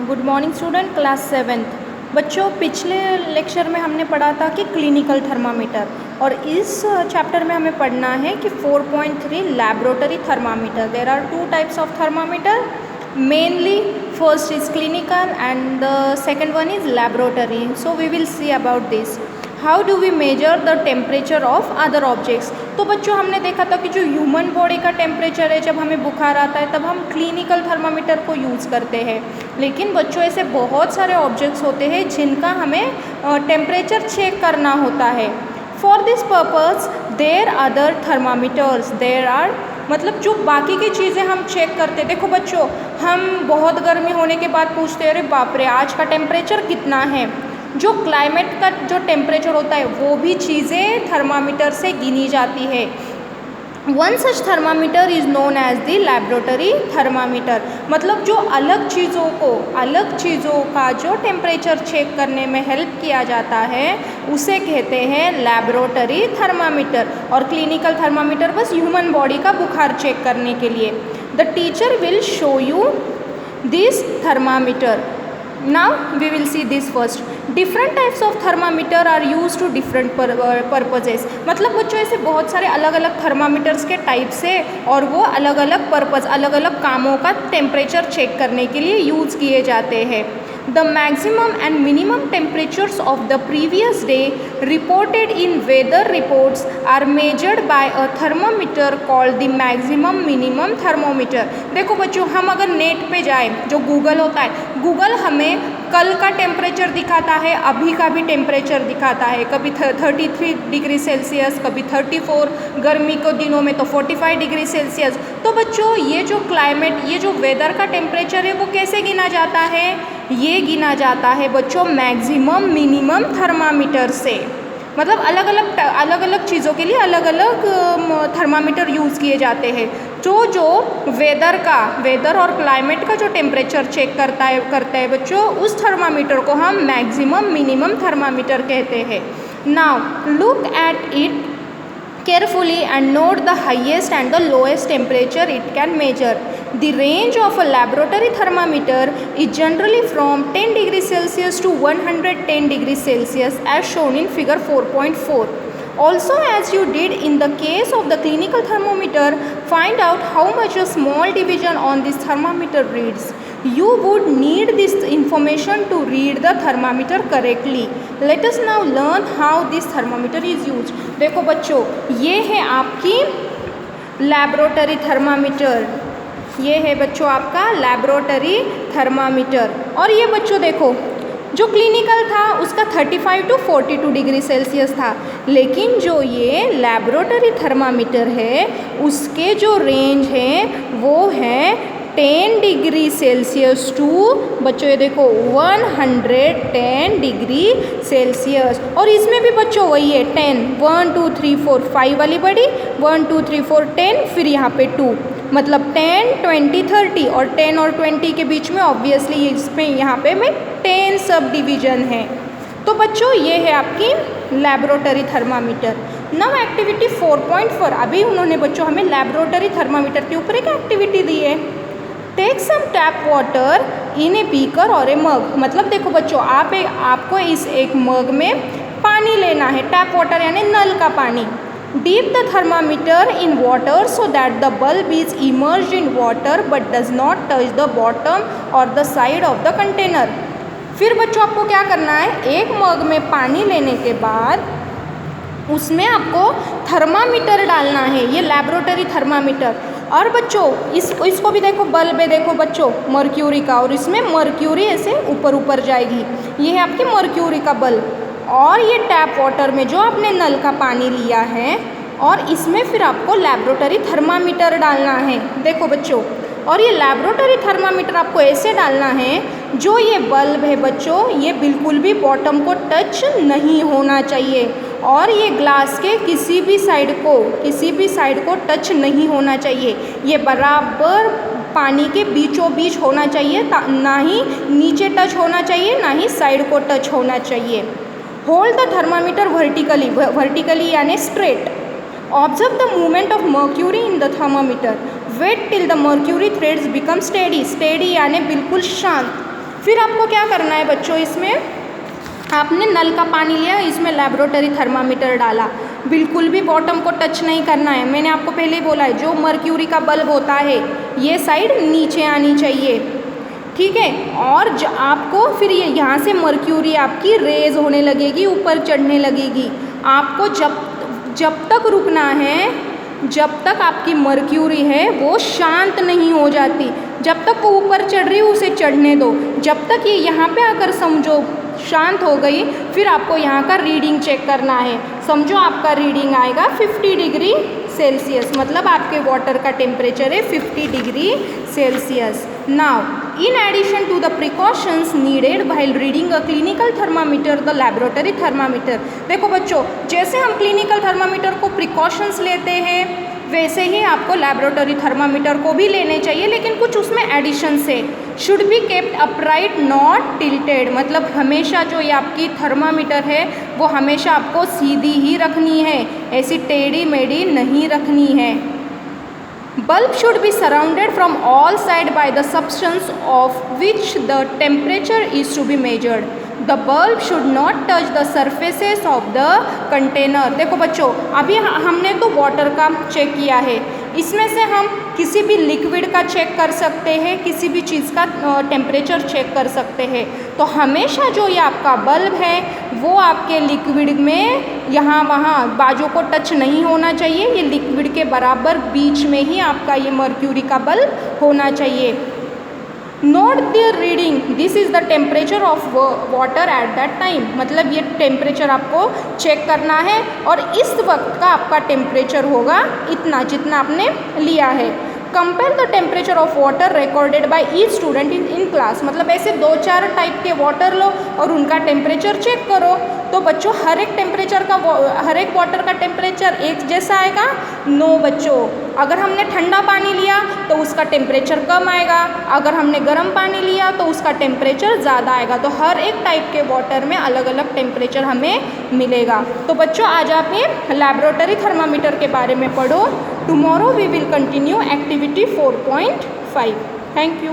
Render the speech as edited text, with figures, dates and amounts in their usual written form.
Good morning student, class 7th। बच्चों, पिछले lecture में हमने पढ़ा था कि क्लिनिकल थर्मामीटर, और इस चैप्टर में हमें पढ़ना है कि 4.3 laboratory thermometer. There are two types of thermometer mainly. First is clinical and the second one is laboratory. So we will see about this. How do we measure the temperature of other objects. तो बच्चों, हमने देखा था कि जो human body का temperature है, जब हमें बुखार आता है तब हम क्लिनिकल थर्मामीटर को यूज़ करते हैं। लेकिन बच्चों, ऐसे बहुत सारे ऑब्जेक्ट्स होते हैं जिनका हमें टेम्परेचर चेक करना होता है। For this purpose there other thermometers there are, मतलब जो बाकी की चीज़ें हम चेक करते। देखो बच्चों, हम बहुत गर्मी होने के बाद पूछते हैं, अरे बाप रे आज का टेम्परेचर कितना है। जो क्लाइमेट का जो टेम्परेचर होता है वो भी चीज़ें थर्मामीटर से गिनी जाती है। One such thermometer is known as the laboratory thermometer. मतलब जो अलग चीज़ों का जो टेम्परेचर चेक करने में हेल्प किया जाता है उसे कहते हैं लैबोरेटरी थर्मामीटर। और क्लिनिकल थर्मामीटर बस ह्यूमन बॉडी का बुखार चेक करने के लिए। The teacher will show you this thermometer. Now we will see this first. Different types of thermometer are used to different purposes. मतलब बच्चों, ऐसे बहुत सारे अलग अलग थर्मामीटर्स के टाइप्स है और वो अलग अलग पर्पज़, अलग अलग कामों का टेम्परेचर चेक करने के लिए यूज़ किए जाते हैं। The maximum and minimum temperatures of the previous day reported in weather reports are measured by a thermometer called the maximum minimum thermometer. देखो बच्चों, हम अगर नेट पे जाएं, जो गूगल होता है, गूगल हमें कल का टेम्परेचर दिखाता है, अभी का भी टेम्परेचर दिखाता है। कभी 33 डिग्री सेल्सियस, कभी 34, गर्मी के दिनों में तो 45 डिग्री सेल्सियस। तो बच्चों, ये जो क्लाइमेट, ये जो वेदर का टेम्परेचर है वो कैसे गिना जाता है? ये गिना जाता है बच्चों मैक्सिमम मिनिमम थर्मामीटर से। मतलब अलग अलग चीज़ों के लिए अलग अलग थर्मामीटर यूज़ किए जाते हैं। जो वेदर और क्लाइमेट का जो टेम्परेचर चेक करता है बच्चों, उस थर्मामीटर को हम मैक्सिमम मिनिमम थर्मामीटर कहते हैं। Now look at it carefully and note the highest and the lowest temperature it can measure. The range of a laboratory thermometer is generally from 10 degrees Celsius to 110 degrees Celsius as shown in figure 4.4. Also, as you did in the case of the clinical thermometer, find out how much a small division on this thermometer reads. You would need this information to read the thermometer correctly. Let us now learn how this thermometer is used. देखो बच्चों, ये है आपकी laboratory thermometer. ये है बच्चों आपका laboratory thermometer. और ये बच्चों देखो, जो क्लिनिकल था उसका 35 to 42 डिग्री सेल्सियस था, लेकिन जो ये लैबोरेटरी थर्मामीटर है उसके जो रेंज है वो है 10 डिग्री सेल्सियस टू बच्चों ये देखो 110 डिग्री सेल्सियस। और इसमें भी बच्चों वही है 10, 1 2 3 4 5 वाली बड़ी, 1 2 3 4 10, फिर यहाँ पे 2, मतलब 10 20 30, और 10 और 20 के बीच में ऑब्वियसली इसमें यहाँ पे में 10 सब डिवीजन है। तो बच्चों, ये है आपकी लैबोरेटरी थर्मामीटर। नव एक्टिविटी 4.4। अभी उन्होंने बच्चों हमें लैबोरेटरी थर्मामीटर के ऊपर एक एक्टिविटी दी है। Take some tap water in a beaker और ए मग। मतलब देखो बच्चों, आपको इस एक मग में पानी लेना है, टैप वाटर यानी नल का पानी। Dip the thermometer in water so that the bulb is immersed in water but does not touch the bottom और the side of the container. फिर बच्चों आपको क्या करना है, एक मग में पानी लेने के बाद उसमें आपको थर्मामीटर डालना है, ये लैबोरेटरी थर्मामीटर। और बच्चों इसको भी देखो, बल्ब है देखो बच्चों मर्क्यूरी का, और इसमें मर्क्यूरी ऐसे ऊपर जाएगी। ये है आपकी मर्क्यूरी का बल्ब। और ये टैप वाटर में जो आपने नल का पानी लिया है, और इसमें फिर आपको लैबोरेटरी थर्मामीटर डालना है। देखो बच्चों, और ये लैबोरेटरी थर्मामीटर आपको ऐसे डालना है, जो ये बल्ब है बच्चों ये बिल्कुल भी बॉटम को टच नहीं होना चाहिए, और ये ग्लास के किसी भी साइड को टच नहीं होना चाहिए। ये बराबर पानी के बीचों बीच होना चाहिए, ना ही नीचे टच होना चाहिए, ना ही साइड को टच होना चाहिए। होल्ड द थर्मामीटर वर्टिकली यानी straight. Observe the movement of mercury in the thermometer. Wait till the mercury threads become steady. Steady यानी बिल्कुल शांत। फिर आपको क्या करना है बच्चों, इसमें आपने नल का पानी लिया, इसमें लैबोरेटरी थर्मामीटर डाला, बिल्कुल भी बॉटम को टच नहीं करना है। मैंने आपको पहले ही बोला है, जो मर्क्यूरी का बल्ब होता है ये साइड नीचे आनी चाहिए, ठीक है। और आपको फिर ये यहाँ से मर्क्यूरी आपकी रेज होने लगेगी, ऊपर चढ़ने लगेगी। आपको जब तक रुकना है, जब तक आपकी मर्क्यूरी है वो शांत नहीं हो जाती, जब तक वो ऊपर चढ़ रही है उसे चढ़ने दो। जब तक ये यहाँ पे आकर समझो शांत हो गई, फिर आपको यहाँ का रीडिंग चेक करना है। समझो आपका रीडिंग आएगा 50 डिग्री सेल्सियस, मतलब आपके वाटर का टेम्परेचर है 50 degree Celsius. Now in addition to the precautions needed while reading a clinical thermometer the laboratory thermometer. देखो बच्चों, जैसे हम क्लिनिकल थर्मामीटर को प्रिकॉशंस लेते हैं वैसे ही आपको लैबोरेटरी थर्मामीटर को भी लेने चाहिए, लेकिन कुछ उसमें एडिशन से। Should be kept upright not tilted, मतलब हमेशा जो ये आपकी थर्मामीटर है वो हमेशा आपको सीधी ही रखनी है, ऐसी टेढ़ी मेढ़ी नहीं रखनी है। Bulb should be surrounded from all sides by the substance of which the temperature is to be measured. The bulb should not touch the surfaces of the container. देखो बच्चों, अभी हमने तो वाटर का चेक किया है, इसमें से हम किसी भी लिक्विड का चेक कर सकते हैं, किसी भी चीज़ का टेम्परेचर चेक कर सकते हैं। तो हमेशा जो ये आपका बल्ब है वो आपके लिक्विड में यहाँ वहाँ बाजू को टच नहीं होना चाहिए, ये लिक्विड के बराबर बीच में ही आपका ये मर्क्यूरी का बल्ब होना चाहिए। Note the reading, this is the temperature of water at that time, मतलब ये टेम्परेचर आपको चेक करना है और इस वक्त का आपका टेम्परेचर होगा इतना जितना आपने लिया है। Compare the temperature of water recorded by each student in class, मतलब ऐसे 2-4 टाइप के वाटर लो और उनका टेम्परेचर चेक करो। तो बच्चों हर एक वाटर का टेम्परेचर एक जैसा आएगा? नो बच्चों, अगर हमने ठंडा पानी लिया तो उसका टेम्परेचर कम आएगा, अगर हमने गर्म पानी लिया तो उसका टेम्परेचर ज़्यादा आएगा। तो हर एक टाइप के वाटर में अलग अलग टेम्परेचर हमें मिलेगा। तो बच्चों आज आप ये लैबोरेटरी थर्मामीटर के बारे में पढ़ो। Tomorrow we will continue activity 4.5। Thank you.